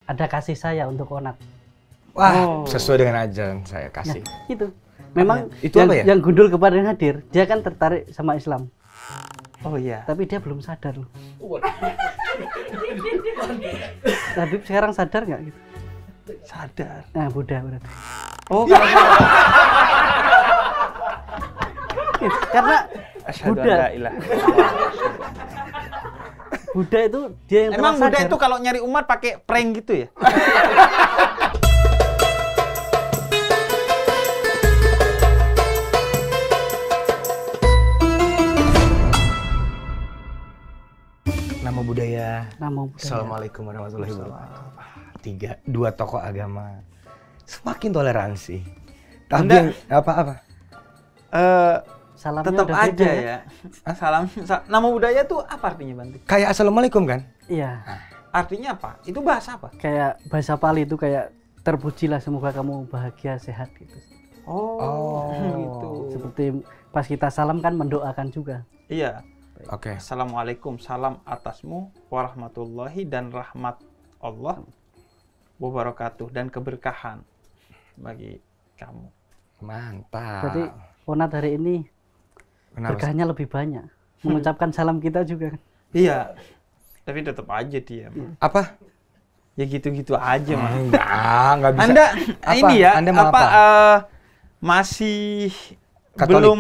ada kasih saya untuk Onat. Wah, sesuai dengan ajaran saya kasih. Nah, itu. Memang itu yang, apa ya? yang gundul kemarin hadir, dia kan tertarik sama Islam. Oh iya. Tapi dia belum sadar loh. Habib sekarang sadar nggak gitu? Sadar. Nah, Buddha berarti. Oh, kalau Karena Asyhadu Buddha. an la ilaha illallah. Buddha itu dia yang Emang telah Buddha sadar. itu kalau nyari umat pakai prank gitu ya? Nama budaya. Nama Buddha. Assalamualaikum warahmatullahi wabarakatuh. Dua tokoh agama semakin toleransi. Tapi apa? Salamnya Tetap udah aja beda ya. Nama budaya tuh apa artinya, Banti? Kayak assalamualaikum kan? Iya. Artinya apa? Itu bahasa apa? Kayak bahasa Pali itu kayak terpujilah semoga kamu bahagia sehat gitu. Oh, gitu. Seperti pas kita salam kan mendoakan juga. Iya. Oke. Assalamualaikum, salam atasmu warahmatullahi dan rahmat Allah wabarakatuh dan keberkahan bagi kamu. Mantap. Berarti Onat hari ini Kenapa? berkahnya lebih banyak. Mengucapkan salam kita juga kan. Iya. Tapi tetap aja dia. Apa? Ya gitu-gitu aja, Mas. Enggak bisa. Anda Apa? ini ya, Anda mau apa, apa? masih Katolik.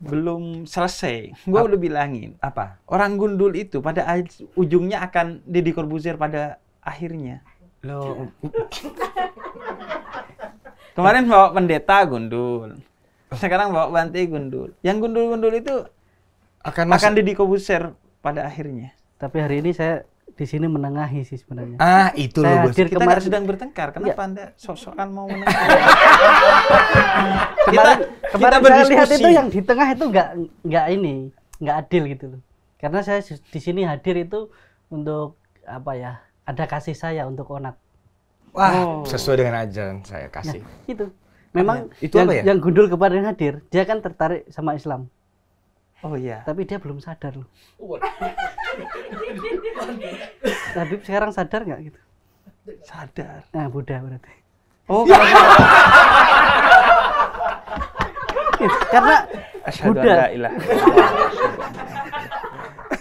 belum selesai. Gua udah bilangin, Apa? orang gundul itu pada ujungnya akan Deddy Corbuzier pada akhirnya. Lo Kemarin bawa pendeta gundul. Sekarang bawa Bante gundul. Yang gundul-gundul itu akan akan Deddy Corbuzier pada akhirnya. Tapi hari ini saya di sini menengahi sih sebenarnya. Itu Saya loh, Bos. hadir Kita kemarin. nggak sedang bertengkar. Kenapa Anda sok-sokan mau menengah? Kemarin saya lihat itu yang di tengah itu nggak adil gitu loh. Karena saya di sini hadir itu untuk apa ya? Ada kasih saya untuk Onat. Wah, sesuai dengan ajaran saya kasih. Nah, itu. Memang Itu apa ya? yang gundul kemarin hadir, dia kan tertarik sama Islam. Oh iya. Tapi dia belum sadar loh. Habib sekarang sadar nggak gitu? Sadar. Nah, Buddha berarti. Oh, kalau Karena Asyhadu an Buddha. la ilaha illallah.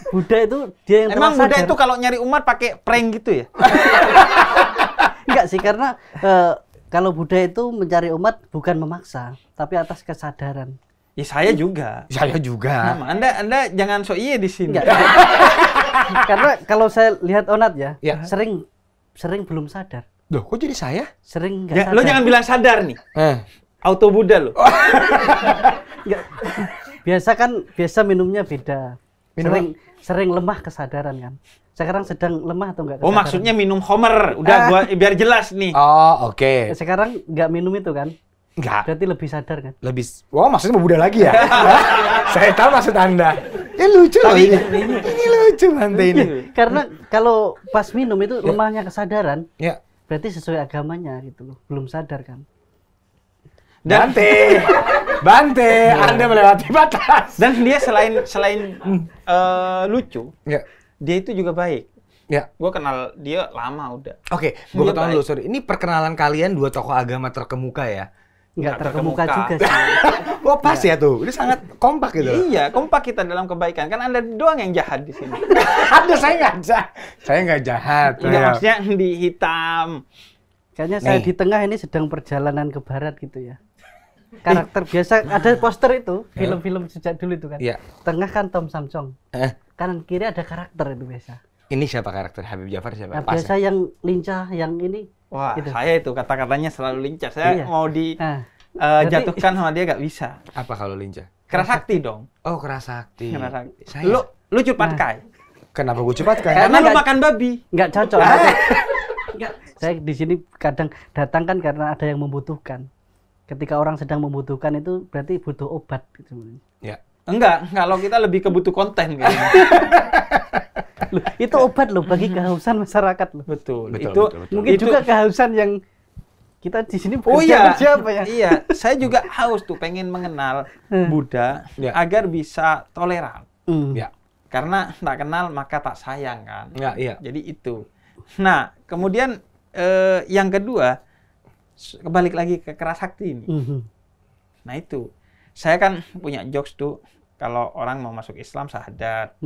Buddha itu dia yang Emang telah Buddha sadar. itu kalau nyari umat pakai prank gitu ya? Enggak sih, karena kalau Buddha itu mencari umat bukan memaksa, tapi atas kesadaran. Ya saya juga. Saya juga. Sama. Anda jangan sok iye di sini. Enggak. Karena kalau saya lihat Onat ya, Ya. sering belum sadar. Loh, kok jadi saya? Sering nggak Ya, sadar. lo jangan bilang sadar nih. Auto Buddha lo. Nggak. Biasa minumnya beda. Minum Sering lemah kesadaran kan. Sekarang sedang lemah atau enggak Oh, kesadaran? maksudnya minum Homer. Udah gua biar jelas nih. Oh, oke. Sekarang nggak minum itu kan? Enggak. Berarti lebih sadar kan? Lebih. Wah, maksudnya mau Buddha lagi ya? Saya tahu maksud Anda. Lucu loh ini. Ini lucu Bante ini. Karena kalau pas minum itu lemahnya kesadaran, Ya. berarti sesuai agamanya gitu loh. Belum sadar kan? Bante, Anda melewati batas. Dan dia selain lucu, Ya. dia itu juga baik. Ya. Gua kenal dia lama udah. Oke, gue Dia potong baik. dulu, sorry. Ini perkenalan kalian dua tokoh agama terkemuka ya? Nggak Nggak terkemuka terkemuka. juga sih. Wah, pas ya tuh. Ini sangat kompak gitu loh. Iya, kompak kita dalam kebaikan. Kan Anda doang yang jahat di sini. Ada, saya nggak jahat. Saya nggak jahat. Enggak, Saya- maksudnya di hitam. Kayaknya saya Nih. di tengah ini sedang perjalanan ke barat gitu ya. Karakter biasa ada poster itu, film-film sejak dulu itu kan. Iya. Tengah kan Tom Samsung. Eh, Kanan kiri ada karakter itu biasa. ini siapa karakter Habib Jafar siapa? Nah, Pas biasa ya? yang lincah, yang ini. Wah, Gitu. saya itu kata-katanya selalu lincah. Saya Iya. mau di Nah, berarti- jatuhkan sama dia gak bisa. Apa kalau lincah? Kerasakti dong. Oh, Kerasakti. Kerasakti. Saya. Lu cepat kai. Kenapa gue cepat kan? Karena lu nggak- makan babi. nggak cocok. Nggak. Saya di sini kadang datang kan karena ada yang membutuhkan. Ketika orang sedang membutuhkan itu berarti butuh obat gitu. Ya. Enggak, kalau kita lebih ke butuh konten kayaknya. Loh, itu obat loh bagi kehausan masyarakat loh. Betul. Betul, Itu betul. Mungkin itu- juga kehausan yang kita di sini Oh iya, bekerja apa ya? iya. Saya juga haus tuh pengen mengenal Buddha Ya. agar bisa toleran. Hmm. Ya. Karena tak kenal maka tak sayang kan. Ya, iya. Jadi itu. Nah, kemudian yang kedua, balik lagi ke kerasakti ini. Nah itu, saya kan punya jokes tuh, kalau orang mau masuk Islam syahadat,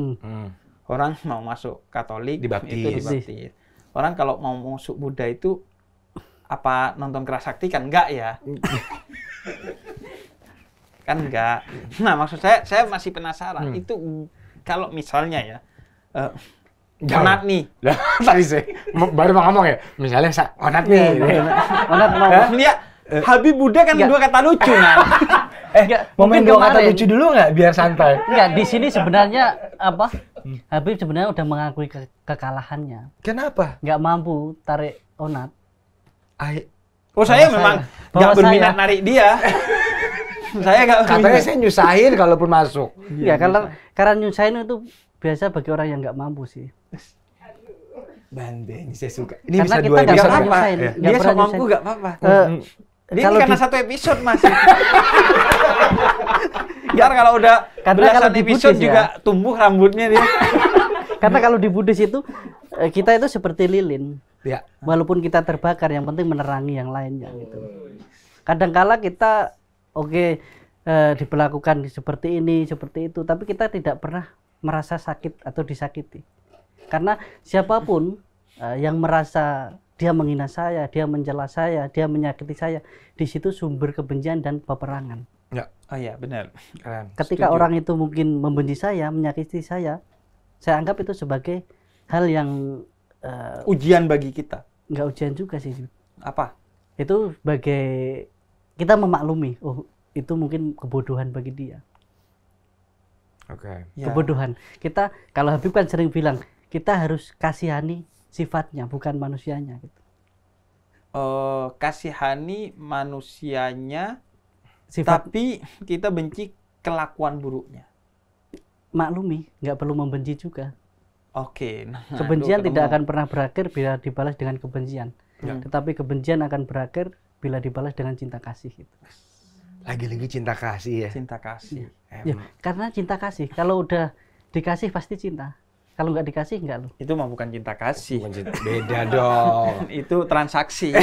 orang mau masuk Katolik Dibaptis. itu dibaptis. Orang kalau mau masuk Buddha itu apa nonton kerasakti kan enggak ya? Kan enggak. Nah maksud saya masih penasaran itu kalau misalnya ya. Onat nih. Lah, tadi saya baru mau ngomong ya. Misalnya onat nih. Onat mau. Dia Habib Buddha kan dua kata lucu kan. Mau main dua kata lucu dulu nggak biar santai? Enggak, di sini sebenarnya apa? Habib sebenarnya udah mengakui kekalahannya. Kenapa? Nggak mampu tarik onat. Oh saya memang nggak berminat narik dia. Saya nggak berminat. Katanya saya nyusahin kalaupun masuk. Ya karena nyusahin itu biasa bagi orang yang nggak mampu sih. Bande, ini saya suka. Ini Karena bisa kita 2 nggak episode. pernah apa-apa. nyusahin. Dia Nggak pernah sok mampu nyusahin. nggak apa-apa. Dia Kalau karena di- 1 episode Mas. Ntar kalau udah Karena belasan kalau di episode Buddhis juga tumbuh rambutnya dia. Karena kalau di Buddhis itu kita itu seperti lilin. Ya. Walaupun kita terbakar, yang penting menerangi yang lainnya gitu. Kadangkala kita diperlakukan seperti ini, seperti itu, tapi kita tidak pernah merasa sakit atau disakiti. Karena siapapun yang merasa dia menghina saya, dia mencela saya, dia menyakiti saya, di situ sumber kebencian dan peperangan. Ya. Oh iya benar. Keren. Ketika Setuju. orang itu mungkin membenci saya, menyakiti saya anggap itu sebagai hal yang Ujian bagi kita. nggak ujian juga sih. Apa? Itu sebagai kita memaklumi, oh itu mungkin kebodohan bagi dia. Oke. Ya. Kebodohan. Kita, kalau Habib kan sering bilang, kita harus kasihani sifatnya, bukan manusianya. Gitu. Kasihani manusianya, Sifat tapi kita benci kelakuan buruknya. maklumi, nggak perlu membenci juga. Oke. Nah, Kebencian aduh, tidak ketemu. akan pernah berakhir bila dibalas dengan kebencian. Ya. Tetapi kebencian akan berakhir bila dibalas dengan cinta kasih. Gitu. Lagi-lagi cinta kasih ya. Cinta kasih. Ya, karena cinta kasih, kalau udah dikasih pasti cinta. Kalau nggak dikasih, nggak loh. Itu mah bukan cinta kasih. Bukan cinta. Beda dong. Itu transaksi.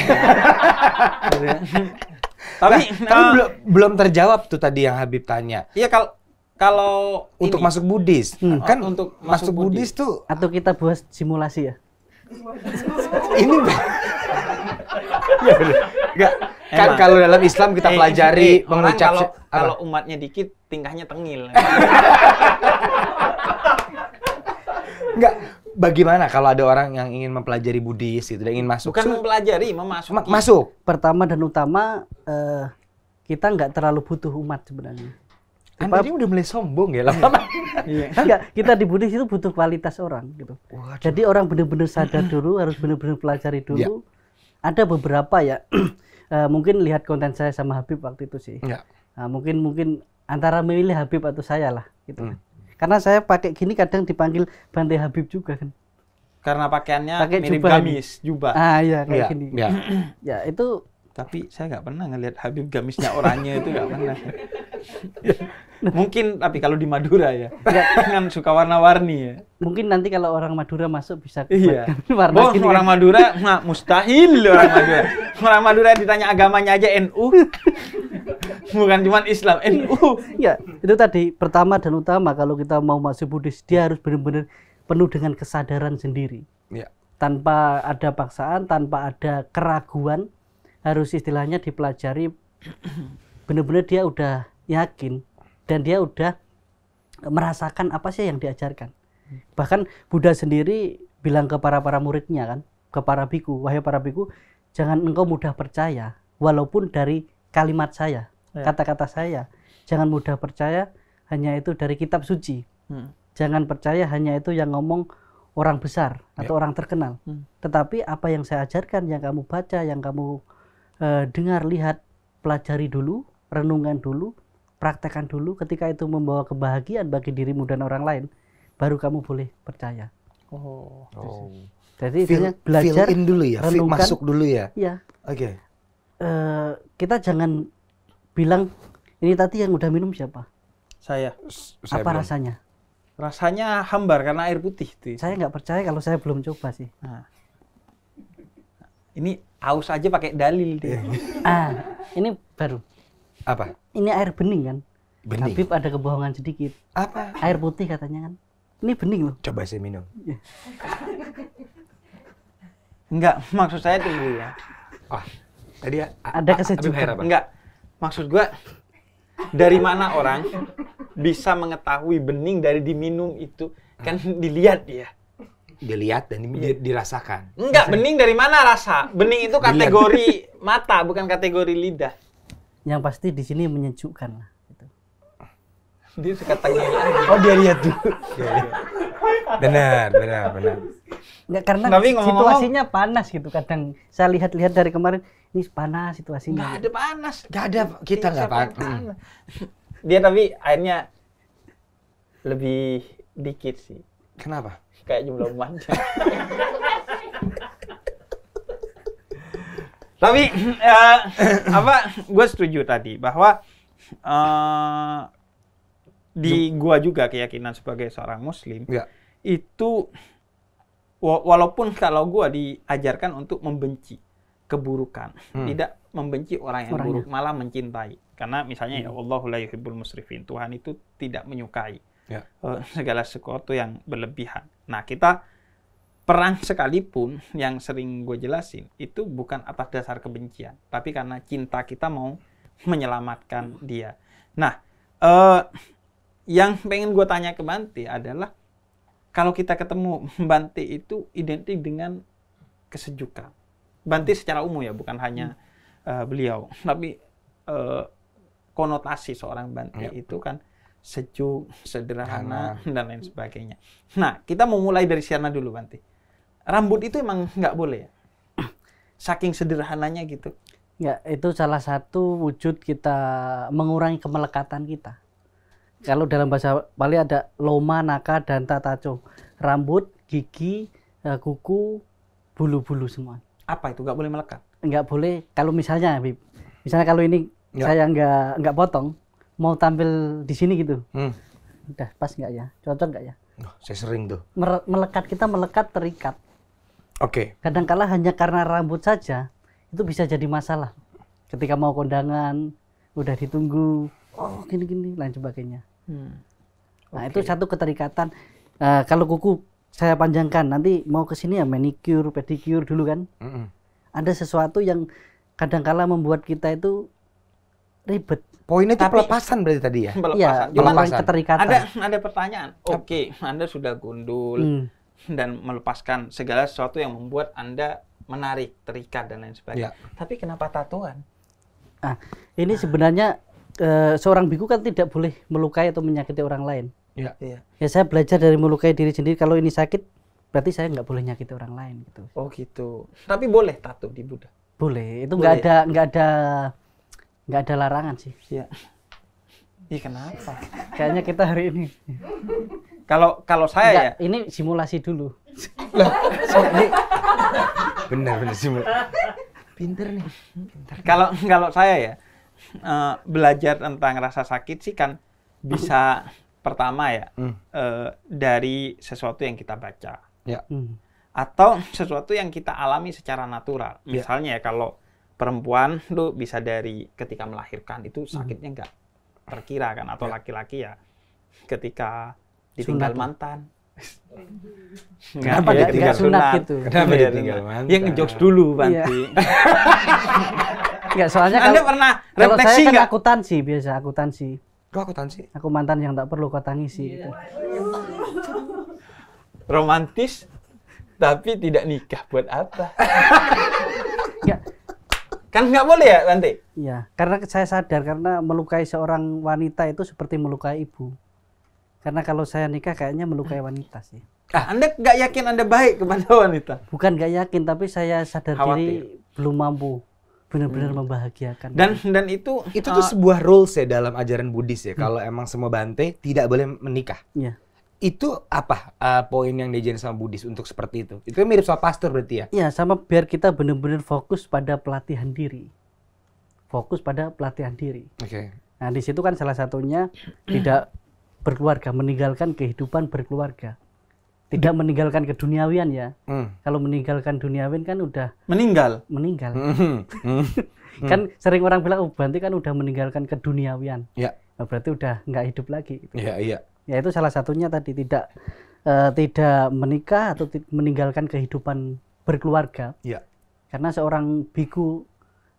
Tapi Tapi belum terjawab tuh tadi yang Habib tanya. iya kalau Untuk ini, masuk Buddhis, kan untuk masuk masuk Buddhis tuh Atau kita buat simulasi ya. ini ya bener. Nggak, kan Emang. kalau dalam Islam kita pelajari orang mengucap kalau umatnya dikit tingkahnya tengil. Enggak, bagaimana kalau ada orang yang ingin mempelajari Buddhis gitu dan ingin masuk? Bukan mempelajari, memasuki. Masuk. Pertama dan utama kita nggak terlalu butuh umat sebenarnya. Anda ini udah mulai sombong ya lama-lama. Iya. Enggak, kita di Buddhis itu butuh kualitas orang gitu. Waduh. Jadi orang benar-benar sadar dulu, harus benar-benar pelajari dulu. Ada beberapa ya, mungkin lihat konten saya sama Habib waktu itu sih. Ya. Nah, mungkin antara memilih Habib atau saya lah gitu. Karena saya pakai gini kadang dipanggil Bante Habib juga kan. Karena pakaiannya Pakai mirip jubah gamis, jubah. Ah iya kayak Iya, gini. iya. Ya itu Tapi saya nggak pernah ngelihat Habib gamisnya oranye itu nggak pernah. Mungkin tapi kalau di Madura ya, kan suka warna-warni ya. mungkin nanti kalau orang Madura masuk bisa Iya. warna gini Orang kan. Madura, nah, mustahil orang Madura. Orang Madura ditanya agamanya aja NU. Bukan cuma Islam, NU. Ya, itu tadi pertama dan utama kalau kita mau masuk Buddhis, dia harus benar-benar penuh dengan kesadaran sendiri. Ya. Tanpa ada paksaan, tanpa ada keraguan, harus istilahnya dipelajari benar-benar dia udah yakin dan dia udah merasakan apa sih yang diajarkan. Bahkan Buddha sendiri bilang ke para muridnya kan, ke para biku, wahai para biku, jangan engkau mudah percaya walaupun dari kalimat saya, kata-kata saya. Jangan mudah percaya hanya itu dari kitab suci. Jangan percaya hanya itu yang ngomong orang besar atau orang terkenal. Tetapi apa yang saya ajarkan, yang kamu baca, yang kamu dengar, lihat, pelajari dulu, renungan dulu, praktekkan dulu. Ketika itu membawa kebahagiaan bagi dirimu dan orang lain, baru kamu boleh percaya. Oh. Jadi intinya belajar, fill in dulu ya, renungkan. masuk dulu ya. Iya. Oke. Kita jangan bilang ini tadi yang udah minum siapa? Saya. Saya Apa belum. rasanya? Rasanya hambar karena air putih itu. Saya nggak percaya kalau saya belum coba sih. Nah, Ini aus aja pakai dalil dia. Ini baru. Apa? Ini air bening kan? Bening. Habib ada kebohongan sedikit. Apa? Air putih katanya kan? Ini bening loh. Coba saya minum. Enggak, maksud saya tunggu ya. Tadi Ada kesejukan. Habib Khair apa? Enggak, maksud gua dari mana orang bisa mengetahui bening dari diminum itu? Kan dilihat dia. Dilihat dan dirasakan. Enggak, bening dari mana rasa? Bening itu kategori mata, bukan kategori lidah. Yang pasti di sini menyejukkan lah. Gitu. Dia suka tanya. Oh, dia lihat dulu. Benar. Enggak, karena Tapi ngomong-ngomong- situasinya panas gitu. Kadang saya lihat-lihat dari kemarin, ini panas situasinya. Enggak ada panas. Gak ada, kita nggak Siapa yang panas. Dia tapi airnya lebih dikit sih. Kenapa? Kayak jumlah umatnya. Tapi gue setuju tadi bahwa di gua juga keyakinan sebagai seorang muslim Enggak. itu walaupun kalau gua diajarkan untuk membenci keburukan, tidak membenci orang yang buruk, malah mencintai. Karena misalnya ya Allahu la yuhibbul musrifin, Tuhan itu tidak menyukai segala sesuatu yang berlebihan. Nah, kita perang sekalipun yang sering gue jelasin itu bukan atas dasar kebencian, tapi karena cinta kita mau menyelamatkan dia. Nah, yang pengen gue tanya ke Bante adalah kalau kita ketemu Bante itu identik dengan kesejukan. Bante secara umum ya, bukan hanya beliau, tapi konotasi seorang Bante itu kan sejuk, sederhana, dan lain sebagainya. Nah, kita mau mulai dari sana dulu, Bante. Rambut itu emang nggak boleh ya? Saking sederhananya gitu. Ya, itu salah satu wujud kita mengurangi kemelekatan kita. Kalau dalam bahasa Bali ada loma, naka, danta, taco. Rambut, gigi, kuku, bulu-bulu semua. Apa itu? Nggak boleh melekat? Nggak boleh. Kalau misalnya, Habib, misalnya kalau ini saya nggak potong, mau tampil di sini gitu. Udah pas nggak ya? Cocok nggak ya? Saya sering tuh. Melekat, kita melekat, terikat. Oke. Kadang-kala hanya karena rambut saja, itu bisa jadi masalah. Ketika mau kondangan, udah ditunggu, oh gini-gini, lain sebagainya. Nah, itu satu keterikatan. Kalau kuku saya panjangkan, nanti mau ke sini ya manicure, pedicure dulu kan. Ada sesuatu yang kadang-kala membuat kita itu ribet. Poinnya itu pelepasan berarti tadi ya? Iya, mengurangi keterikatan. Ada pertanyaan. Oke, Anda sudah gundul dan melepaskan segala sesuatu yang membuat Anda menarik, terikat dan lain sebagainya. Tapi kenapa tatoan? Ini sebenarnya seorang biku kan tidak boleh melukai atau menyakiti orang lain. Iya. Ya, saya belajar dari melukai diri sendiri. Kalau ini sakit, berarti saya nggak boleh nyakiti orang lain gitu. Oh gitu. Tapi boleh tato di Buddha? Boleh. Itu nggak ada larangan sih. Iya. Iya, kenapa? Kayaknya kita hari ini. Kalau saya ya. Ini simulasi dulu. Benar simul. Pinter nih. Kalau saya ya belajar tentang rasa sakit sih kan bisa pertama ya dari sesuatu yang kita baca. Ya. Atau sesuatu yang kita alami secara natural. Misalnya ya kalau perempuan tuh bisa dari ketika melahirkan itu sakitnya nggak terkira kan, atau laki-laki ya ketika ditinggal mantan. Kenapa nggak sunat gitu? Kenapa ditinggal mantan? Ya ngejokes dulu, Banti. Nggak, soalnya Anda pernah kalau refleksi saya kan nggak? akuntansi, biasa akuntansi. Kok akuntansi? Aku mantan yang tak perlu kau tangisi. Gitu. Romantis tapi tidak nikah, buat apa? Kan nggak boleh ya, Bante? Iya, karena saya sadar karena melukai seorang wanita itu seperti melukai ibu. Karena kalau saya nikah kayaknya melukai wanita sih. Anda nggak yakin Anda baik kepada wanita? Bukan nggak yakin, tapi saya sadar Khawatir. diri belum mampu benar-benar membahagiakan. Dan itu Itu tuh sebuah rules ya dalam ajaran Buddhis ya. Kalau emang semua Bante tidak boleh menikah. Iya. Itu apa poin yang diajarin sama Buddhis untuk seperti itu? Itu mirip sama pastor berarti ya? Iya, sama biar kita benar-benar fokus pada pelatihan diri. Fokus pada pelatihan diri. Oke. Nah, di situ kan salah satunya tidak berkeluarga, meninggalkan kehidupan berkeluarga. Tidak meninggalkan keduniawian ya. Kalau meninggalkan duniawian kan udah meninggal. Kan sering orang bilang, oh Bante kan udah meninggalkan keduniawian. Ya. Nah, berarti udah nggak hidup lagi. Gitu. Iya. Ya itu salah satunya tadi tidak menikah atau meninggalkan kehidupan berkeluarga. Iya. Karena seorang biku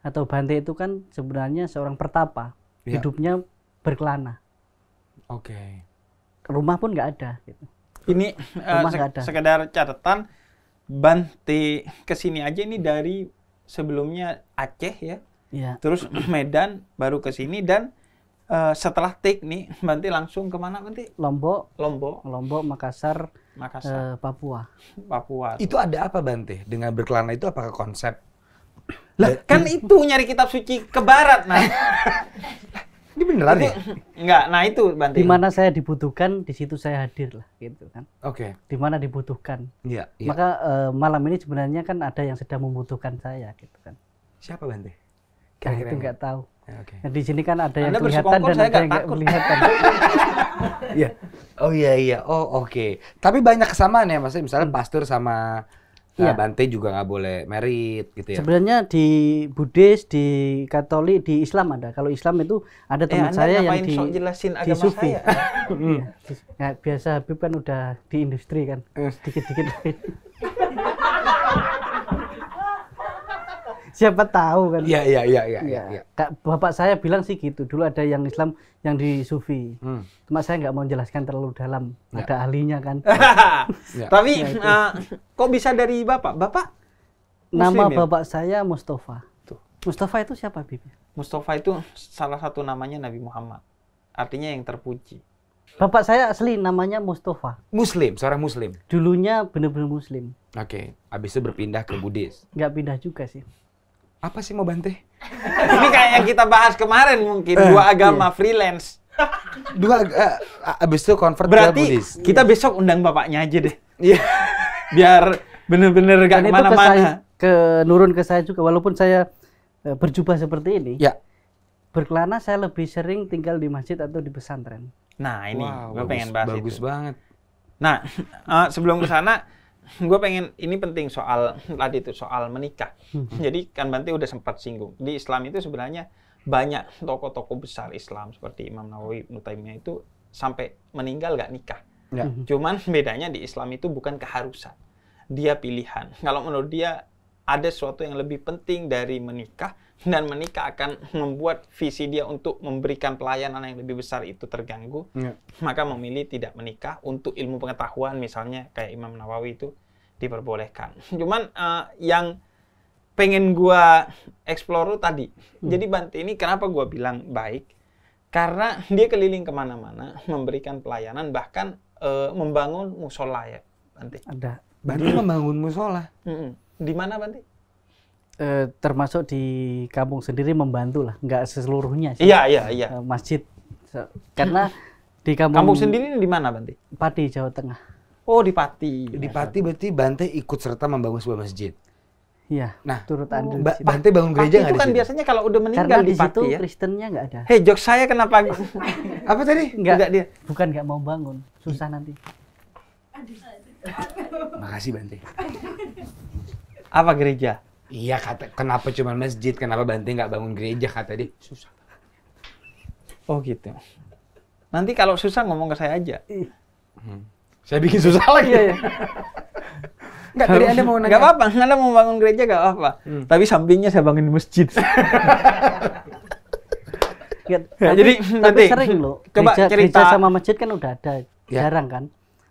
atau Bante itu kan sebenarnya seorang pertapa, hidupnya berkelana. Oke. Rumah pun nggak ada. Gitu. Ini sekedar catatan, Bante kesini aja ini dari sebelumnya Aceh ya, terus Medan, baru kesini dan setelah take nih Bante langsung kemana Bante? Lombok, Makassar, Papua. Itu ada apa Bante? Dengan berkelana itu apakah konsep? Lah kan itu nyari kitab suci ke barat, nah. Ini beneran ya? Enggak, nah itu Bante. Di mana saya dibutuhkan, di situ saya hadir lah, gitu kan. Oke. Di mana dibutuhkan. Iya. Maka malam ini sebenarnya kan ada yang sedang membutuhkan saya, gitu kan. Siapa Bante? Nah, itu nggak tahu. Oke. Nah, di sini kan ada yang Anda kelihatan dan ada yang nggak kelihatan. Iya. Oh iya. Oh oke. Tapi banyak kesamaan ya, maksudnya misalnya pastor sama Bante juga nggak boleh merit gitu ya. Sebenarnya di Buddhis, di Katolik, di Islam ada. Kalau Islam itu ada teman saya yang di jelasin di agama Sufi. saya. Nah, biasa Habib kan udah di industri kan, dikit-dikit. Siapa tahu kan. Iya. Bapak saya bilang sih gitu. Dulu ada yang Islam yang di Sufi. Cuma saya nggak mau menjelaskan terlalu dalam. Ada ahlinya kan. Tapi kok bisa dari Bapak? Bapak nama Muslim, bapak saya Mustafa. Mustafa itu siapa, Bib? Mustafa itu salah satu namanya Nabi Muhammad. Artinya yang terpuji. Bapak saya asli namanya Mustafa. Muslim, seorang Muslim. Dulunya benar-benar Muslim. Oke. Habis itu berpindah ke Buddhis. Nggak pindah juga sih. Apa sih mau Bante? Ini kayak yang kita bahas kemarin mungkin. Dua agama freelance. Abis itu convert berarti ke Buddhis. Kita besok undang bapaknya aja deh. Iya. Biar bener-bener gak kemana-mana. Nurun ke saya juga. Walaupun saya berjubah seperti ini. Ya. Berkelana saya lebih sering tinggal di masjid atau di pesantren. Nah ini, gue pengen bahas bagus itu. Banget. Nah, sebelum ke sana, gue pengen, ini penting soal tadi itu, soal menikah. Jadi kan Bante udah sempat singgung. Di Islam itu sebenarnya banyak tokoh-tokoh besar Islam seperti Imam Nawawi, Ibnu Taimiyah itu sampai meninggal gak nikah. Ya. Cuman bedanya di Islam itu bukan keharusan. Dia pilihan. Kalau menurut dia ada sesuatu yang lebih penting dari menikah, dan menikah akan membuat visi dia untuk memberikan pelayanan yang lebih besar itu terganggu, maka memilih tidak menikah untuk ilmu pengetahuan misalnya kayak Imam Nawawi itu diperbolehkan. Cuman yang pengen gua explore tadi, jadi Bante ini kenapa gua bilang baik? Karena dia keliling kemana-mana, memberikan pelayanan, bahkan membangun musola ya Bante. Ada. Bante membangun musola. Di mana Bante? Termasuk di kampung sendiri membantu lah, nggak seluruhnya sih. Iya. Masjid, karena di kampung sendiri di mana Bante? Pati, Jawa Tengah. Oh di Pati. Di Pati berarti Bante ikut serta membangun sebuah masjid. Iya. Nah, turut andil. Bante bangun gereja nggak itu kan di situ? biasanya kalau udah meninggal Karena di di situ Pati ya. Kristennya nggak ada. Hei, jokes saya kenapa? Apa tadi? Enggak dia. Bukan nggak mau bangun, susah nanti. Makasih Bante. Apa gereja? Iya, kenapa cuma masjid? Kenapa Bante nggak bangun gereja? Kata dia susah. Oh gitu. Nanti kalau susah ngomong ke saya aja. Saya bikin susah lagi. Iya. Nggak, tadi Anda mau nanya. Nggak apa-apa, Anda mau bangun gereja nggak apa-apa. Tapi sampingnya saya bangun masjid. Tapi nanti sering loh. coba Gereja sama masjid kan udah ada, Ya. jarang kan.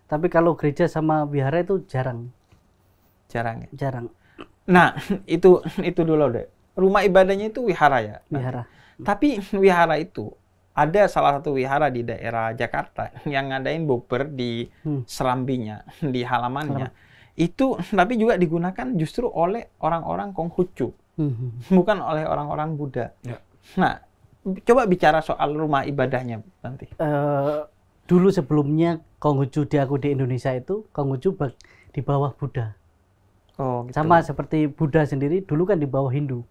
Tapi kalau gereja sama wihara itu jarang. Jarang ya. Jarang. Nah, itu dulu deh. Rumah ibadahnya itu wihara ya. Wihara. Tapi wihara itu ada salah satu wihara di daerah Jakarta yang ngadain bukber di serambinya, di halamannya. Itu tapi juga digunakan justru oleh orang-orang Konghucu, bukan oleh orang-orang Buddha. Ya. Nah, coba bicara soal rumah ibadahnya nanti. Dulu sebelumnya Konghucu diaku di Indonesia itu Konghucu di bawah Buddha. Oh, gitu. Sama seperti Buddha sendiri dulu kan di bawah Hindu.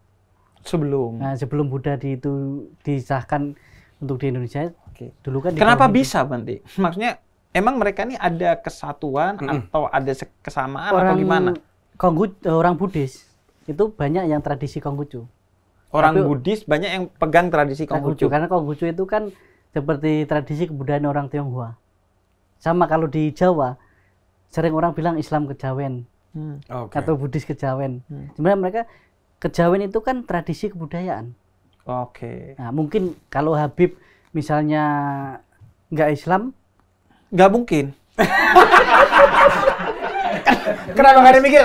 Sebelum. Nah, sebelum Buddha disahkan untuk di Indonesia, dulu kan di Kenapa bawah Hindu. bisa, Bante? Maksudnya emang mereka ini ada kesatuan atau ada kesamaan atau gimana? Orang Buddhis itu banyak yang tradisi Konghucu. Orang Buddhis banyak yang pegang tradisi Konghucu. Karena Konghucu itu kan seperti tradisi kebudayaan orang Tionghoa. Sama kalau di Jawa, sering orang bilang Islam kejawen atau Buddhis kejawen. Sebenarnya mereka kejawen itu kan tradisi kebudayaan. Nah, mungkin kalau Habib misalnya nggak Islam, nggak mungkin. Kenapa nggak ada mikir?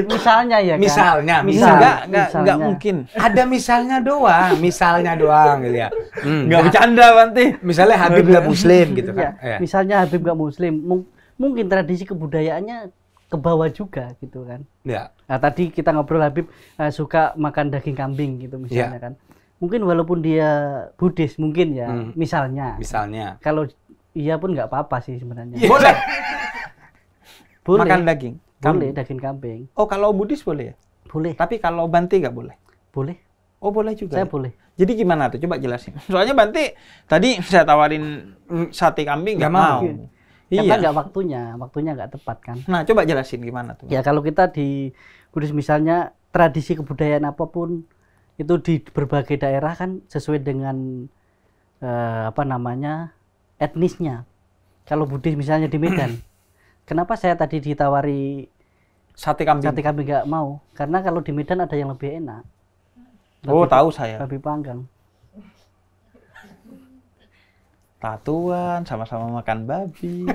Misalnya ya kan? Nggak mungkin. Ada misalnya doang gitu ya. Nggak bercanda, Bante. Misalnya Habib nggak Muslim gitu kan. Ya. Misalnya Habib nggak Muslim, mungkin tradisi kebudayaannya ke bawah juga gitu kan. Ya. Nah, tadi kita ngobrol Habib suka makan daging kambing gitu misalnya kan. Mungkin walaupun dia Buddhis mungkin ya, misalnya. Kalau iya pun nggak apa-apa sih sebenarnya. Boleh. Makan daging? Boleh, daging kambing. Oh, kalau Buddhis boleh ya? Boleh. Tapi kalau Bante nggak boleh? Boleh. Oh, boleh juga? Saya boleh. Jadi gimana tuh? Coba jelasin. Soalnya Bante tadi saya tawarin sate kambing nggak mau. Karena nggak waktunya nggak tepat kan. Nah, coba jelasin gimana tuh? Ya kalau kita di Buddhis misalnya, tradisi kebudayaan apapun, itu di berbagai daerah kan sesuai dengan etnisnya. Kalau Buddhis misalnya di Medan, kenapa saya tadi ditawari sate kambing nggak mau? Karena kalau di Medan ada yang lebih enak. Tahu saya. Babi panggang. Tatuan, sama-sama makan babi.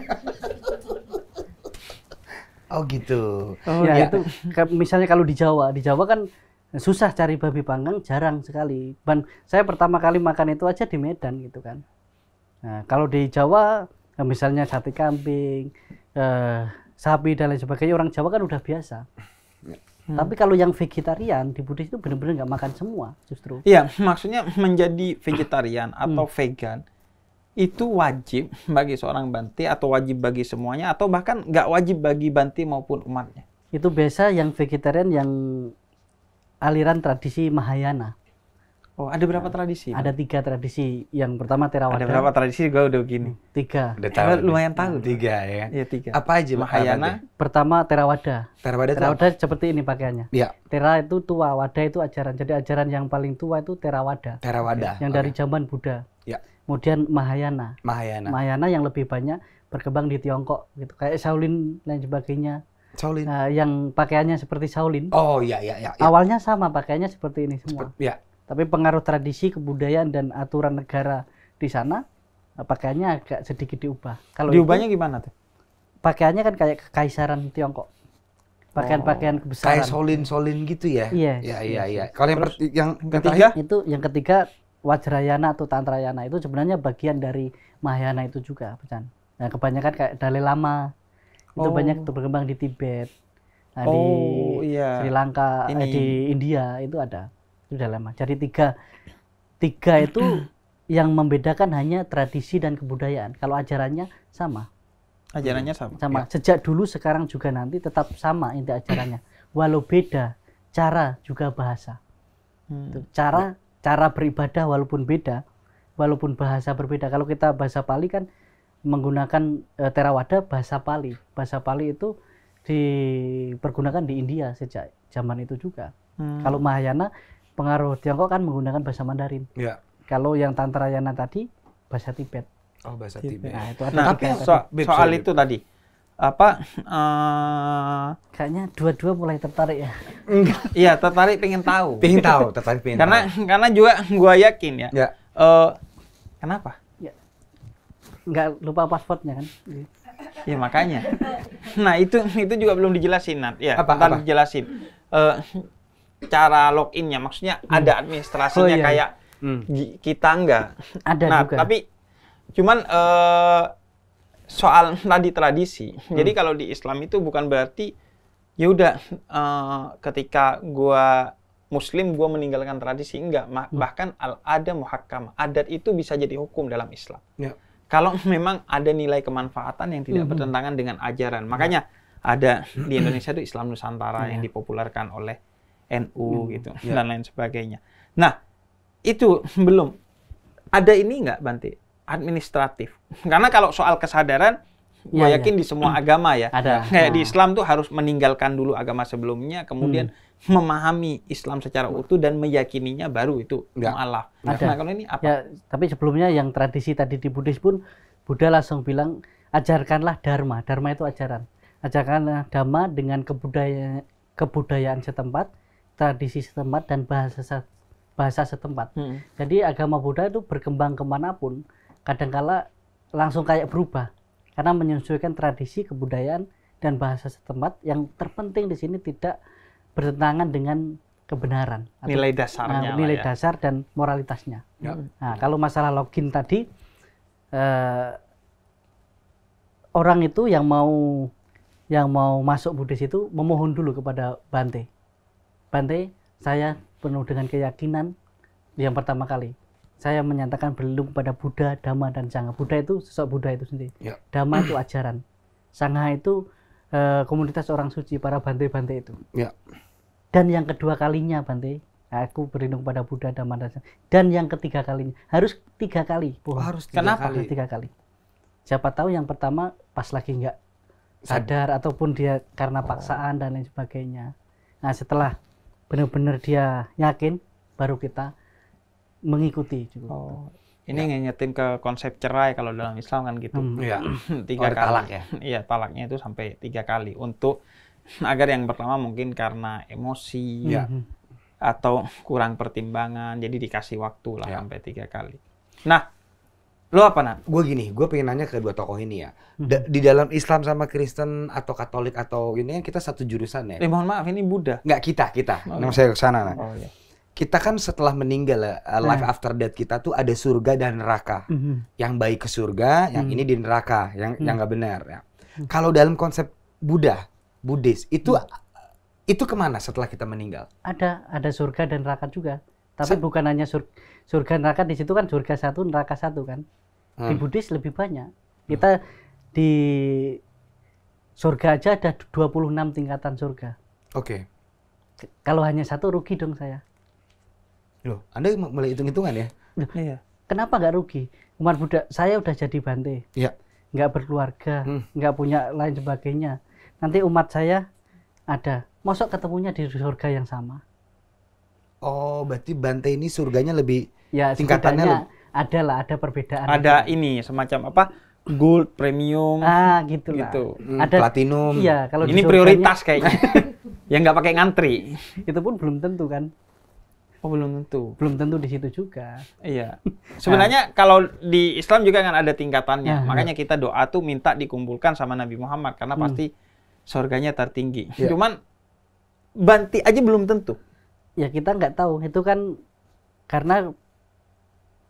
Oh gitu. Itu misalnya kalau di Jawa kan susah cari babi panggang, jarang sekali. Saya pertama kali makan itu aja di Medan gitu kan. Nah, kalau di Jawa misalnya sate kambing, sapi dan lain sebagainya, orang Jawa kan udah biasa. Tapi kalau yang vegetarian di Buddhis itu benar-benar nggak makan semua justru. Iya, maksudnya menjadi vegetarian atau vegan itu wajib bagi seorang Bante atau wajib bagi semuanya atau bahkan nggak wajib bagi Bante maupun umatnya? Itu biasa yang vegetarian yang aliran tradisi Mahayana. Oh, ada berapa tradisi? Ada 3 tradisi. Yang pertama Theravada. Ada berapa tradisi? Gue udah begini. 3. Lumayan tahu. 3 ya. Iya 3. Apa aja Mahayana? Pertama Theravada. Theravada seperti ini pakaiannya. Iya. Thera itu tua, Wada itu ajaran. Jadi ajaran yang paling tua itu Theravada. Yang dari zaman Buddha. Ya. Kemudian Mahayana yang lebih banyak berkembang di Tiongkok gitu. Kayak Shaolin dan sebagainya. Yang pakaiannya seperti Shaolin. Oh iya. Awalnya sama pakaiannya seperti ini semua. Iya. Tapi pengaruh tradisi, kebudayaan dan aturan negara di sana pakaiannya agak sedikit diubah. Kalau diubahnya gimana tuh? Pakaiannya kan kayak kekaisaran Tiongkok. Pakaian-pakaian kebesaran. Kayak Shaolin gitu ya? Iya. Kalau yang ketiga itu yang ketiga Vajrayana atau Tantrayana itu sebenarnya bagian dari Mahayana itu juga, Pecan. Nah, kebanyakan kayak Dalai Lama itu banyak berkembang di Tibet, di Sri Lanka, di India itu ada. Itu udah lama. Jadi tiga itu yang membedakan hanya tradisi dan kebudayaan. Kalau ajarannya sama. Ajarannya sama. Ya. Sejak dulu, sekarang juga nanti tetap sama inti ajarannya. Walau beda, cara juga bahasa. Cara beribadah walaupun beda, walaupun bahasa berbeda. Kalau kita bahasa Pali kan menggunakan Theravada bahasa Pali. Bahasa Pali itu dipergunakan di India sejak zaman itu juga. Kalau Mahayana pengaruh Tiongkok kan menggunakan bahasa Mandarin. Ya. Kalau yang Tantrayana tadi bahasa Tibet. Oh, bahasa Tibet. Nah, itu ada tapi soal itu tadi apa kayaknya dua-dua mulai tertarik ya. Iya, tertarik pengen tahu. Tertarik pengen karena juga gua yakin ya. Kenapa? Ya. Nggak lupa passwordnya kan. Ya makanya. Nah, itu juga belum dijelasin, Nat. Ya, apa? Dijelasin. Cara loginnya, maksudnya ada administrasinya kayak kita enggak. Ada juga. Tapi cuman soal tadi tradisi. Jadi kalau di Islam itu bukan berarti ya udah ketika gua Muslim gua meninggalkan tradisi, enggak. Bahkan al-ada muhakkam, adat itu bisa jadi hukum dalam Islam. Ya. Kalau memang ada nilai kemanfaatan yang tidak bertentangan dengan ajaran. Makanya ada di Indonesia itu Islam Nusantara yang dipopulerkan oleh NU gitu dan lain sebagainya. Nah, itu belum ada ini enggak, Bante? Administratif. Karena kalau soal kesadaran Gue yakin di semua agama ya. Ada. Kayak di Islam tuh harus meninggalkan dulu agama sebelumnya, kemudian memahami Islam secara utuh dan meyakininya baru itu mu'alaf. Ada. Nah, kalau ini apa? Ya, tapi sebelumnya yang tradisi tadi di Buddhis pun Buddha langsung bilang ajarkanlah dharma. Dharma itu ajaran. Ajarkanlah dhamma dengan kebudayaan setempat, tradisi setempat dan bahasa setempat. Jadi agama Buddha itu berkembang kemanapun, kadangkala langsung kayak berubah karena menyesuaikan tradisi, kebudayaan dan bahasa setempat. Yang terpenting di sini tidak bertentangan dengan kebenaran, Nilai dasarnya. nilai lah ya. dasar dan moralitasnya. Ya. Nah, kalau masalah login tadi, orang itu yang mau masuk Buddhis itu memohon dulu kepada Bante. Bante, saya penuh dengan keyakinan yang pertama kali. Saya menyatakan berlindung kepada Buddha, Dhamma, dan Sangha. Buddha itu sosok Buddha itu sendiri. Ya. Dhamma itu ajaran. Sangha itu komunitas orang suci, para Bante-Bante itu. Ya. Dan yang kedua kalinya, Bante, aku berlindung pada Buddha, Dhamma, dan Sangha. Dan yang ketiga kalinya, harus 3 kali. Harus 3 Kenapa? kali. Harus 3 kali. Siapa tahu yang pertama pas lagi nggak sadar ataupun dia karena paksaan dan lain sebagainya. Nah, setelah benar-benar dia yakin, baru kita mengikuti. Ini ngingetin ke konsep cerai kalau dalam Islam kan gitu. Iya. 3 ada kali. talak ya? Iya, talaknya itu sampai 3 kali. Untuk agar yang pertama mungkin karena emosi Iya. atau kurang pertimbangan, jadi dikasih waktu lah Ya. sampai 3 kali. Nah, lo apa, Nat? Gue pengen nanya ke dua tokoh ini ya. Di dalam Islam sama Kristen atau Katolik atau ini kan kita satu jurusan ya. Mohon maaf, ini Buddha. Nggak kita. Nama saya ke sana. Nah. Oh iya. Kita kan setelah meninggal, life after death kita tuh ada surga dan neraka. Yang baik ke surga, yang ini di neraka, yang nggak benar. Ya. Kalau dalam konsep Buddhis itu kemana setelah kita meninggal? Ada surga dan neraka juga. Tapi bukan hanya surga neraka, di situ kan surga 1, neraka 1 kan. Di Buddhis lebih banyak. Kita di surga aja ada 26 tingkatan surga. Oke. Kalau hanya 1 rugi dong saya. Loh, Anda mulai hitung-hitungan ya? Iya. Kenapa nggak rugi? Umat Buddha, saya udah jadi Bante. Iya. Nggak berkeluarga, nggak punya lain sebagainya. Nanti umat saya ada. Mosok ketemunya di surga yang sama. Oh, berarti Bante ini surganya lebih Ya, tingkatannya ada perbedaan. Ada ini semacam apa? Gold, premium. Gitu lah. Gitu. Ada platinum. Iya, kalau di Ini surganya, prioritas kayaknya. Yang nggak pakai ngantri. itu pun belum tentu kan. Oh, belum tentu. Belum tentu di situ juga. Iya. Sebenarnya kalau di Islam juga kan ada tingkatannya. Nah, Makanya kita doa tuh minta dikumpulkan sama Nabi Muhammad karena pasti surganya tertinggi. Iya. Cuman Bante aja belum tentu. Ya kita nggak tahu. Itu kan karena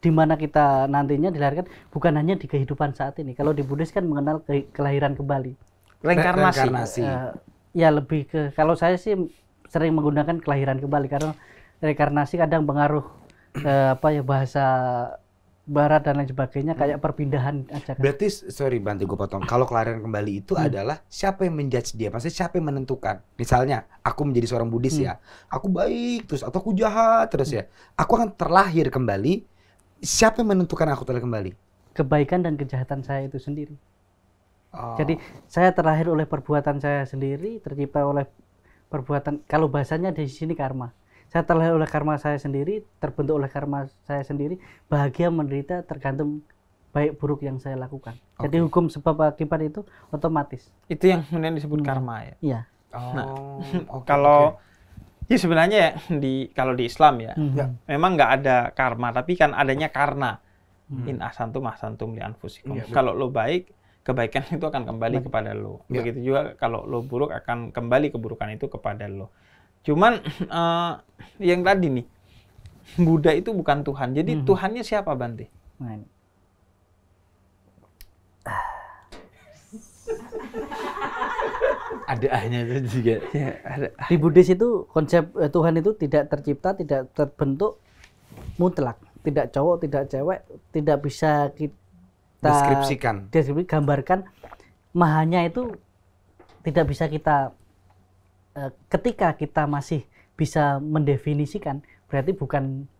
di mana kita nantinya dilahirkan bukan hanya di kehidupan saat ini. Kalau di Buddhis kan mengenal kelahiran kembali. Reinkarnasi. Ya lebih ke, kalau saya sih sering menggunakan kelahiran kembali karena reinkarnasi kadang pengaruh bahasa barat dan lain sebagainya, kayak perpindahan aja kan. Berarti, sorry Bante gue potong, kalau kelahiran kembali itu adalah siapa yang menjudge dia? Maksudnya siapa yang menentukan? Misalnya, aku menjadi seorang Buddhis ya, aku baik terus atau aku jahat terus ya, aku akan terlahir kembali. Siapa yang menentukan aku terlahir kembali? Kebaikan dan kejahatan saya itu sendiri. Oh. Jadi saya terlahir oleh perbuatan saya sendiri, tercipta oleh perbuatan, kalau bahasanya di sini karma. Saya terlahir oleh karma saya sendiri, terbentuk oleh karma saya sendiri, bahagia menderita tergantung baik buruk yang saya lakukan. Jadi hukum sebab akibat itu otomatis. Itu yang kemudian disebut karma ya. Iya. Kalau ya sebenarnya ya, kalau di Islam ya, memang nggak ada karma, tapi kan adanya karna. In ahsantum ahsantum li anfusikum. Kalau lo baik, kebaikan itu akan kembali kepada lo. Begitu juga kalau lo buruk, akan kembali keburukan itu kepada lo. Cuman yang tadi nih, Buddha itu bukan Tuhan. Jadi Tuhannya siapa, Bante? Nah, ini. Ada ahnya itu juga. Ya, ada. Di Buddhis itu konsep Tuhan itu tidak tercipta, tidak terbentuk mutlak. Tidak cowok, tidak cewek, tidak bisa kita Deskripsikan. gambarkan. Mahanya itu tidak bisa kita, ketika kita masih bisa mendefinisikan, berarti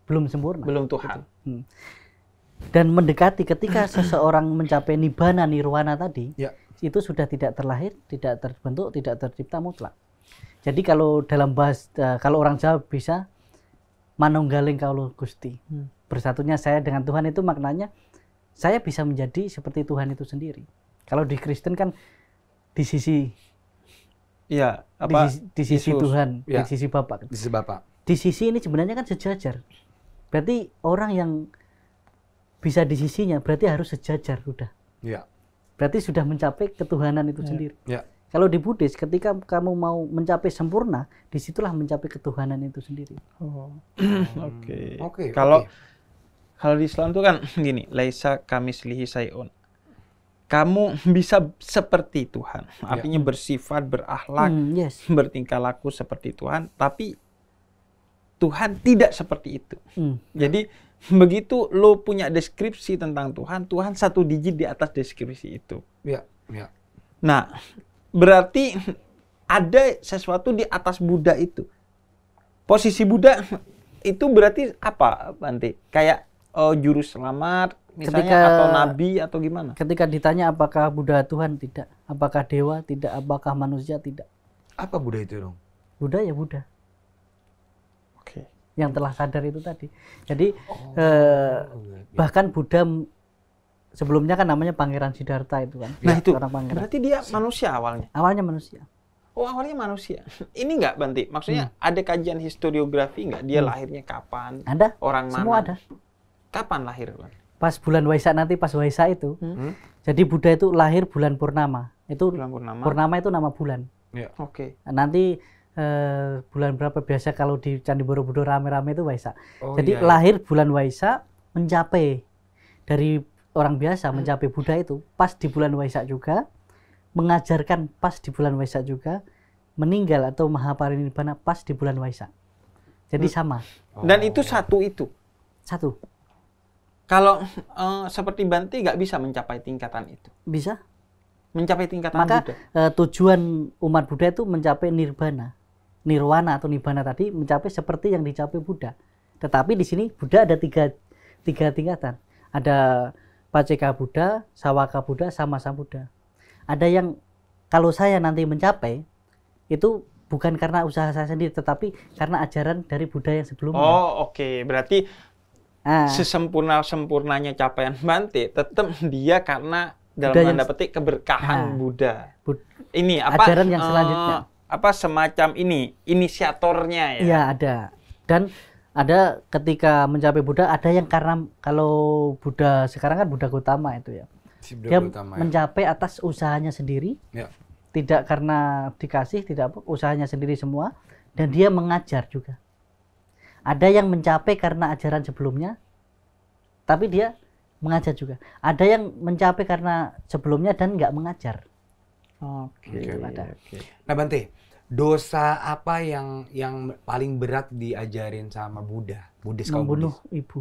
belum sempurna. Belum Tuhan. Dan mendekati ketika seseorang mencapai nibbana, nirwana tadi, itu sudah tidak terlahir, tidak terbentuk, tidak tercipta mutlak. Jadi kalau dalam kalau orang Jawa bisa manunggaling kaula Gusti. Bersatunya saya dengan Tuhan itu maknanya saya bisa menjadi seperti Tuhan itu sendiri. Kalau di Kristen kan di sisi Iya, di sisi Yesus. Tuhan, Ya. di sisi Bapa. Di sisi Bapak. Di sisi ini sebenarnya kan sejajar. Berarti orang yang bisa di sisinya berarti harus sejajar sudah. Ya. Berarti sudah mencapai ketuhanan itu sendiri. Ya. Kalau di Buddhis ketika kamu mau mencapai sempurna, disitulah mencapai ketuhanan itu sendiri. Oh. Oke. Oke, Kalau oke. kalau di Islam tuh kan gini, laisa kamislihi sayun. Kamu bisa seperti Tuhan, artinya bersifat, berakhlak, Yes. bertingkah laku seperti Tuhan, tapi Tuhan tidak seperti itu. Jadi begitu lo punya deskripsi tentang Tuhan, Tuhan satu digit di atas deskripsi itu. Ya. Ya. Nah, berarti ada sesuatu di atas Buddha itu. Posisi Buddha itu berarti apa, Bante? Kayak juru selamat, misalnya, atau nabi, atau gimana? Ketika ditanya apakah Buddha Tuhan, tidak. Apakah dewa, tidak. Apakah manusia, tidak. Apa Buddha itu dong? Buddha ya Buddha. Oke. Yang telah sadar itu tadi. Jadi bahkan Buddha sebelumnya kan namanya Pangeran Siddhartha itu kan. Nah itu, Seorang pangeran. berarti dia manusia awalnya? Awalnya manusia. Oh, awalnya manusia. Ini nggak, Bante? Maksudnya ada kajian historiografi nggak? Dia lahirnya kapan? Ada. Orang mana? Semua ada. Kapan lahir, Bante? Pas bulan Waisak nanti, pas Waisak itu. Jadi Buddha itu lahir bulan Purnama. Itu Bulan Purnama. Purnama itu nama bulan. Ya. Oke. Nanti bulan berapa biasa kalau di Candi Borobudur rame-rame itu Waisak. Oh, Jadi iya, iya. lahir bulan Waisak mencapai dari orang biasa mencapai Buddha itu pas di bulan Waisak juga, mengajarkan pas di bulan Waisak juga, meninggal atau mahaparinibbana pas di bulan Waisak. Jadi sama. Dan itu satu itu. Satu. Kalau seperti Bante nggak bisa mencapai tingkatan itu. Bisa. Mencapai tingkatan Maka Buddha. tujuan umat Buddha itu mencapai nirwana atau nibbana tadi, mencapai seperti yang dicapai Buddha. Tetapi di sini Buddha ada tiga tingkatan. Ada Paceka Buddha, Sawaka Buddha, sama Buddha. Ada yang kalau saya nanti mencapai itu bukan karena usaha saya sendiri, tetapi karena ajaran dari Buddha yang sebelumnya. Oh, oke. Berarti Nah, sesempurnanya capaian Bante, tetap dia karena dalam Buddha yang- tanda petik keberkahan Nah. Buddha. Bud- Ini apa? ajaran yang selanjutnya. Apa semacam ini inisiatornya ya? Iya ada. Dan ada ketika mencapai Buddha, ada yang karena kalau Buddha sekarang kan Buddha Gautama itu ya. Si Dia Buddha utama, ya. mencapai atas usahanya sendiri, Ya. tidak karena dikasih, tidak apa, usahanya sendiri semua, dan dia mengajar juga. Ada yang mencapai karena ajaran sebelumnya, tapi dia mengajar juga. Ada yang mencapai karena sebelumnya dan nggak mengajar. Oke. ada. Oke. Nah Bante, dosa apa yang paling berat diajarin sama Buddha? Buddhis kalau Membunuh Buddhis. ibu.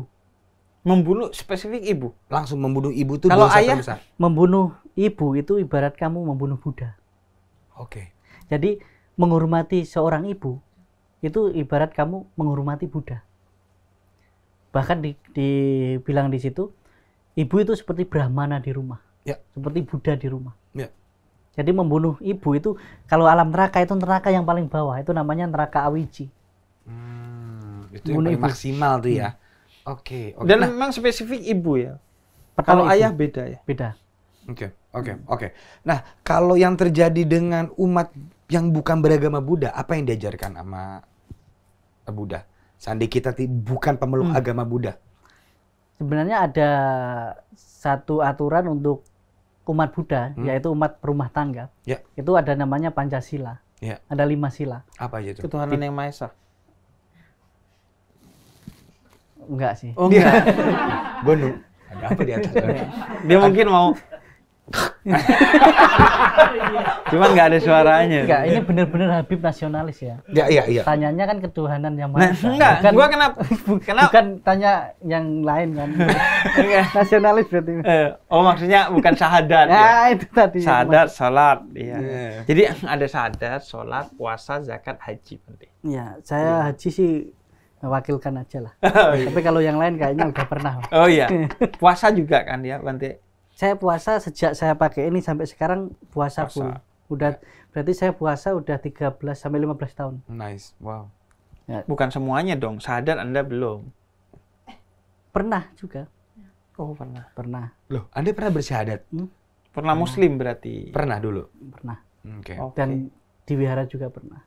Membunuh spesifik ibu. Langsung membunuh ibu tuh Kalau dosa ayah? terbesar. Membunuh ibu itu ibarat kamu membunuh Buddha. Oke. Jadi menghormati seorang ibu itu ibarat kamu menghormati Buddha. Bahkan dibilang di situ, ibu itu seperti Brahmana di rumah, Ya. seperti Buddha di rumah. Ya. Jadi membunuh ibu itu, kalau alam neraka itu neraka yang paling bawah, itu namanya neraka awiji. Itu yang Bunuh paling ibu. maksimal tuh ya. Oke. Oke. Dan Nah, memang spesifik ibu ya. Pertama Kalau ibu. ayah beda ya. Beda. Oke. Nah, kalau yang terjadi dengan umat yang bukan beragama Buddha, apa yang diajarkan sama Buddha? Seandainya kita bukan pemeluk agama Buddha. Sebenarnya ada satu aturan untuk umat Buddha, yaitu umat rumah tangga. Ya. Itu ada namanya Pancasila. Ya. Ada 5 sila. Apa aja tuh? Ketuhanan yang Maha Esa. Enggak sih. Oh enggak. Gunung. Ada apa di atas? Dia mungkin mau cuman nggak ada suaranya. Enggak, ini benar-benar Habib nasionalis ya. Iya. Tanyanya kan ketuhanan yang Nah, Maha Esa. enggak. Bukan, Gua kenapa? bukan tanya yang lain kan. Nasionalis berarti. Oh, maksudnya bukan syahadat ya. Ya, itu tadi. Syahadat, salat, iya. Iya. Jadi ada syahadat, salat, puasa, zakat, haji penting. Ya, saya haji sih mewakilkan aja lah. Tapi kalau yang lain kayaknya udah pernah. Oh iya. Puasa juga kan ya, Bante? saya puasa sejak saya pakai ini sampai sekarang puasa full. Udah berarti saya puasa udah 13 sampai 15 tahun. Nice. Wow. Ya. Bukan semuanya dong. Sadar Anda belum? Pernah juga. Oh, pernah. Pernah. Loh, Anda pernah bersyahadat? Pernah muslim berarti? Pernah dulu. Pernah. Oke. Oke. Dan di wihara juga pernah.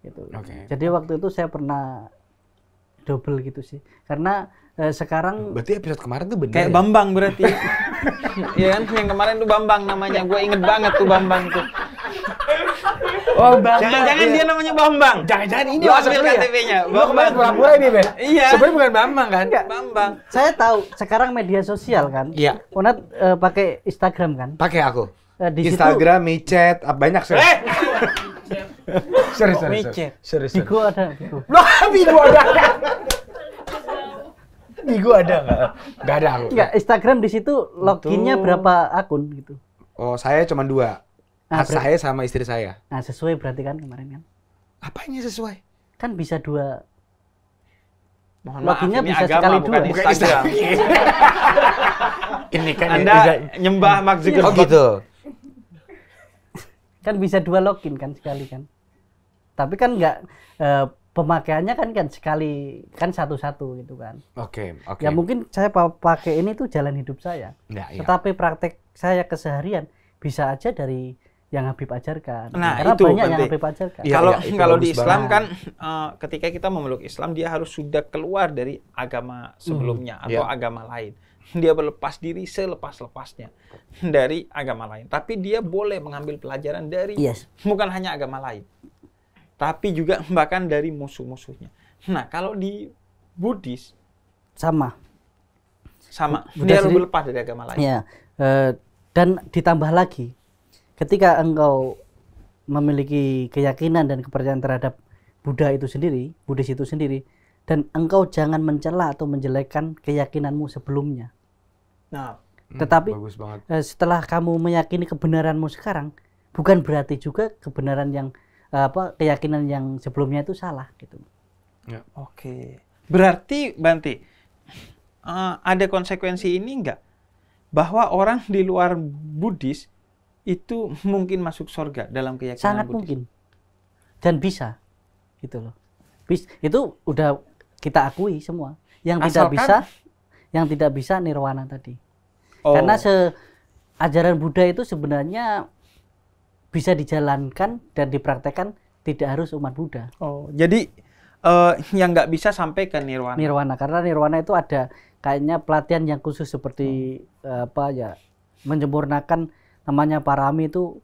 Gitu. Oke. Jadi waktu itu saya pernah double gitu sih. Karena sekarang Berarti episode kemarin tuh benar. Kayak ya? Bambang berarti. Iya kan? Yang kemarin tuh Bambang namanya. Gue inget banget tuh Bambang tuh. Oh, Bambang. Jangan-jangan Iya. dia namanya Bambang. Jangan-jangan ini Lu WhatsApp ambil lu ya? KTP-nya. Lu kemarin Bambang. pura-pura ini, Be? Iya. Sebenarnya bukan Bambang kan? Bambang. saya tahu sekarang media sosial kan. Iya. Onat pakai Instagram kan. Pakai aku. Di Instagram, micet, banyak sih. Serius, micet? Serius. situ Bigo ada Bigo. Loh, Bigo ada. Bigo ada nggak? Nggak ada aku. Enggak, Instagram di situ loginnya Betul. berapa akun gitu. Oh, saya cuma 2. Nah, Saya sama istri saya. Nah, sesuai berarti kan kemarin kan. Apanya sesuai? Kan bisa 2. Mohon maaf, Loginnya ini bisa agama sekali bukan dua. Bukan Instagram. Ini kan Anda nyembah Mark Oh Zuckerberg. gitu. Kan bisa 2 login kan sekali kan. Tapi kan enggak pemakaiannya kan sekali kan satu-satu gitu kan. Oke. Ya mungkin saya pakai ini tuh jalan hidup saya. Ya, ya. Tetapi praktek saya keseharian bisa aja dari yang Habib ajarkan. Nah, Karena itu banyak yang penting. Habib ajarkan. Iya, Kalau itu kalau bagus di Islam banget. kan ketika kita memeluk Islam dia harus sudah keluar dari agama sebelumnya atau Iya. agama lain. Dia berlepas diri selepas-lepasnya dari agama lain. Tapi dia boleh mengambil pelajaran dari Yes. bukan hanya agama lain, tapi juga bahkan dari musuh-musuhnya. Nah, kalau di Buddhis Sama. sama, Buddha dia harus sendiri- berlepas dari agama lain. Ya. Dan ditambah lagi ketika engkau memiliki keyakinan dan kepercayaan terhadap Buddha itu sendiri, Buddhis itu sendiri, dan engkau jangan mencela atau menjelekkan keyakinanmu sebelumnya. Nah, Tetapi bagus banget. setelah kamu meyakini kebenaranmu sekarang, bukan berarti juga kebenaran yang keyakinan yang sebelumnya itu salah gitu. oke. Berarti Banti ada konsekuensi ini enggak? Bahwa orang di luar Buddhis itu mungkin masuk surga dalam keyakinan Sangat Buddhis? mungkin. Dan bisa. Gitu loh. Itu udah kita akui semua. Yang tidak bisa nirwana tadi. Oh, Karena ajaran Buddha itu sebenarnya bisa dijalankan dan dipraktekkan tidak harus umat Buddha. jadi yang nggak bisa sampai ke nirwana. Nirwana, karena nirwana itu ada kayaknya pelatihan yang khusus seperti menyempurnakan namanya parami itu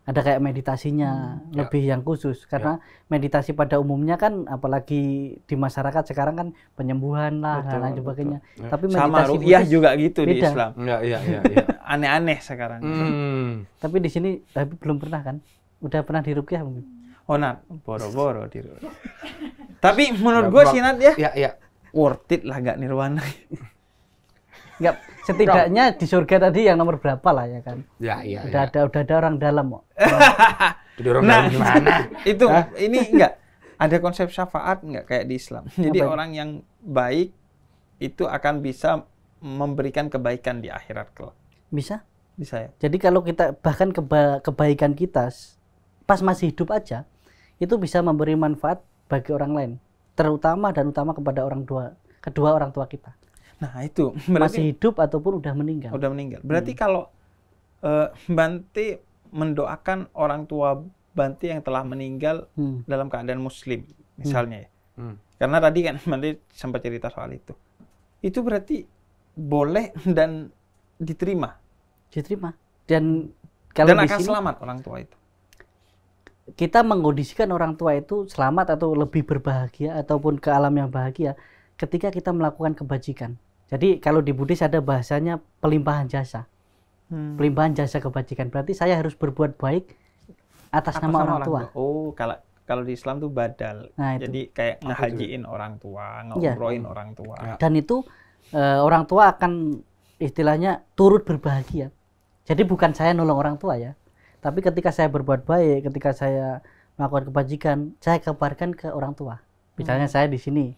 ada kayak meditasinya lebih yang khusus karena meditasi pada umumnya kan apalagi di masyarakat sekarang kan penyembuhan lah dan lain sebagainya. Ya. Tapi Sama meditasi ruqyah Buddhis juga gitu di beda. Islam. Iya. Aneh-aneh sekarang. Tapi di sini tapi belum pernah kan? Udah pernah diruqyah mungkin. Oh, Nat, boro-boro di ruqyah. Tapi menurut gue sih Nat ya, Iya. worth it lah nggak nirwana. Enggak, setidaknya di surga tadi yang nomor berapa lah ya kan? Iya. Udah ada orang dalam kok. Didorong Nah, dalam gimana? Itu ini enggak ada konsep syafaat enggak kayak di Islam. Jadi Apa? orang yang baik itu akan bisa memberikan kebaikan di akhirat kelak. Bisa? Bisa ya? Jadi kalau kita bahkan kebaikan kita pas masih hidup aja itu bisa memberi manfaat bagi orang lain, terutama dan utama kepada kedua orang tua kita. Nah, itu Masih berarti hidup ataupun udah meninggal. udah meninggal. Berarti kalau Banti mendoakan orang tua Banti yang telah meninggal dalam keadaan muslim misalnya ya. Karena tadi kan Banti sempat cerita soal itu. Itu berarti boleh dan diterima. Diterima. Dan kalau Dan di akan sini selamat orang tua itu. kita mengkondisikan orang tua itu selamat atau lebih berbahagia ataupun ke alam yang bahagia ketika kita melakukan kebajikan. Jadi kalau di Buddhis ada bahasanya pelimpahan jasa. Pelimpahan jasa kebajikan. Berarti saya harus berbuat baik atas nama orang tua. Oh, kalau di Islam tuh badal. Nah, itu. Jadi kayak ngehajiin orang tua, Iya. ngumrohin orang tua. Dan itu orang tua akan istilahnya turut berbahagia. Jadi bukan saya nolong orang tua ya. Tapi ketika saya berbuat baik, ketika saya melakukan kebajikan, saya kabarkan ke orang tua. Misalnya saya di sini,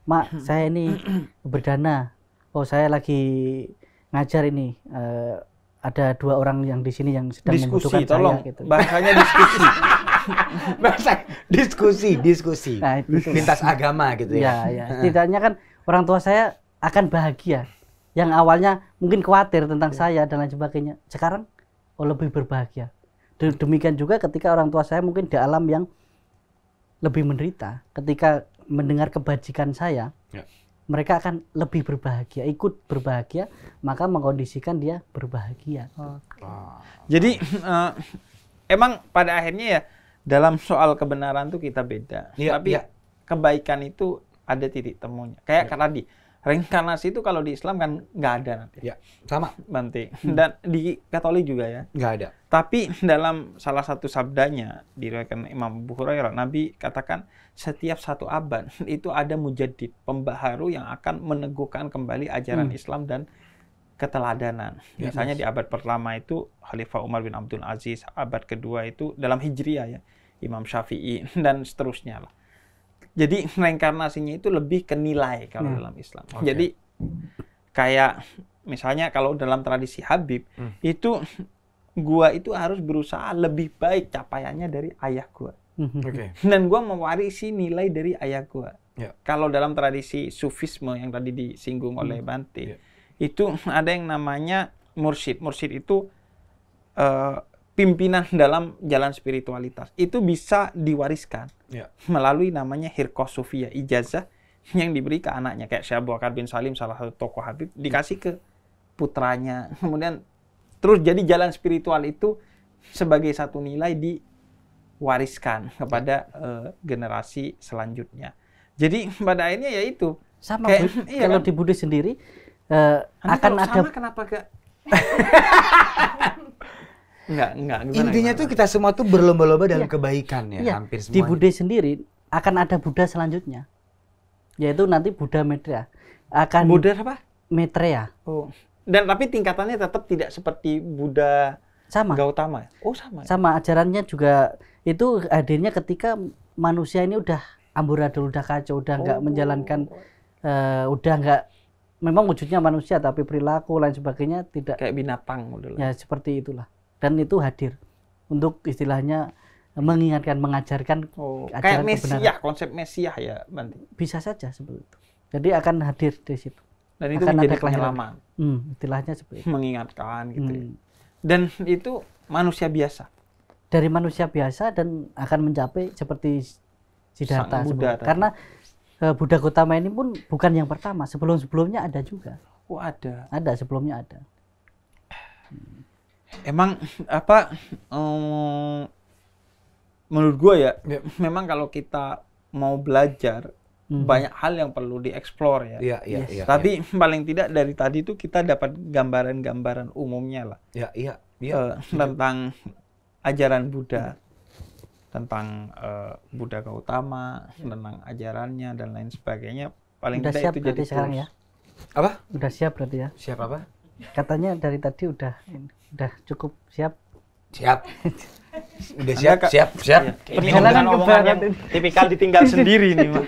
Mak, saya ini berdana. Oh, saya lagi ngajar ini ada 2 orang yang di sini yang sedang Diskusi, membutuhkan tolong. saya gitu. Bahasanya diskusi. Bahasa diskusi Nah, itu. lintas agama gitu ya. Ya, setidaknya kan orang tua saya akan bahagia. Yang awalnya mungkin khawatir tentang saya dan lain sebagainya, sekarang lebih berbahagia. Demikian juga ketika orang tua saya mungkin di alam yang lebih menderita, ketika mendengar kebajikan saya, Ya. mereka akan lebih berbahagia, ikut berbahagia, maka mengkondisikan dia berbahagia. Jadi emang pada akhirnya ya dalam soal kebenaran tuh kita beda. Iya, Tapi iya. kebaikan itu ada titik temunya. Kayak tadi, reinkarnasi itu kalau di Islam kan nggak ada nanti. Ya, sama. Nanti. Dan di Katolik juga ya. Nggak ada. Tapi dalam salah satu sabdanya diriwayatkan Imam Abu Hurairah, Nabi katakan setiap 1 abad itu ada mujaddid, pembaharu yang akan meneguhkan kembali ajaran Islam dan keteladanan. Misalnya di abad pertama itu Khalifah Umar bin Abdul Aziz, abad kedua itu dalam Hijriyah ya, Imam Syafi'i dan seterusnya lah. Jadi reinkarnasinya itu lebih ke nilai kalau dalam Islam. Jadi kayak misalnya kalau dalam tradisi Habib itu gua itu harus berusaha lebih baik capaiannya dari ayah gua. Oke. Dan gua mewarisi nilai dari ayah gua. Ya. Kalau dalam tradisi Sufisme yang tadi disinggung oleh Bante, Ya. itu ada yang namanya mursyid. Mursyid itu pimpinan dalam jalan spiritualitas. Itu bisa diwariskan Ya. melalui namanya hirqah sufiyah, ijazah yang diberi ke anaknya. Kayak Syekh Abu Bakar bin Salim, salah satu tokoh Habib, dikasih ke putranya. Kemudian terus jadi jalan spiritual itu sebagai satu nilai diwariskan kepada generasi selanjutnya. Jadi pada akhirnya ya itu. Sama Kayak- Bu. iya Kalau kan? di Buddhis sendiri Nanti akan kalau ada sama kenapa gak? Enggak, gimana, Intinya gimana? tuh kita semua tuh berlomba-lomba dalam Iya. kebaikan ya, Iya, hampir di semuanya. Buddhis sendiri akan ada Buddha selanjutnya, yaitu nanti Buddha Maitreya. Akan Buddha apa? Maitreya Oh. Dan tapi tingkatannya tetap tidak seperti Buddha sama. Gautama. Oh, sama. Sama ajarannya juga itu hadirnya ketika manusia ini udah amburadul, udah kacau, udah nggak menjalankan, udah nggak, memang wujudnya manusia tapi perilaku lain sebagainya tidak, Kayak binatang modelnya. ya seperti itulah. Dan itu hadir untuk istilahnya mengingatkan, mengajarkan Oh, ajaran kayak kebenaran. Mesiah, konsep Mesiah ya, Bante. Bisa saja seperti itu. Jadi akan hadir di situ. Dan itu Akan menjadi ada kelahiran. penyelaman, Istilahnya seperti itu. mengingatkan gitu ya. Hmm. Dan itu manusia biasa. Dari manusia biasa dan akan mencapai seperti Sang Siddhartha. Buddha tadi. Karena Buddha Gautama ini pun bukan yang pertama. Sebelum-sebelumnya ada juga. Oh, ada. Ada, sebelumnya ada. Emang apa menurut gua ya, Ya. memang kalau kita mau belajar banyak hal yang perlu dieksplor ya. Iya, iya, Yes. iya. Tapi paling tidak dari tadi tuh kita dapat gambaran-gambaran umumnya lah iya, iya, iya. tentang ajaran Buddha, tentang Buddha Gautama, tentang ajarannya dan lain sebagainya. Paling Udah tidak siap itu berarti jadi sekarang tools. ya? Apa? Udah siap berarti ya? Siapa apa? Katanya dari tadi udah cukup siap. Siap. Udah Anda siap, Kak- siap, siap. Iya. Ini Perjalanan omongan ke omongan barat yang ini. tipikal ditinggal sendiri nih, Mas.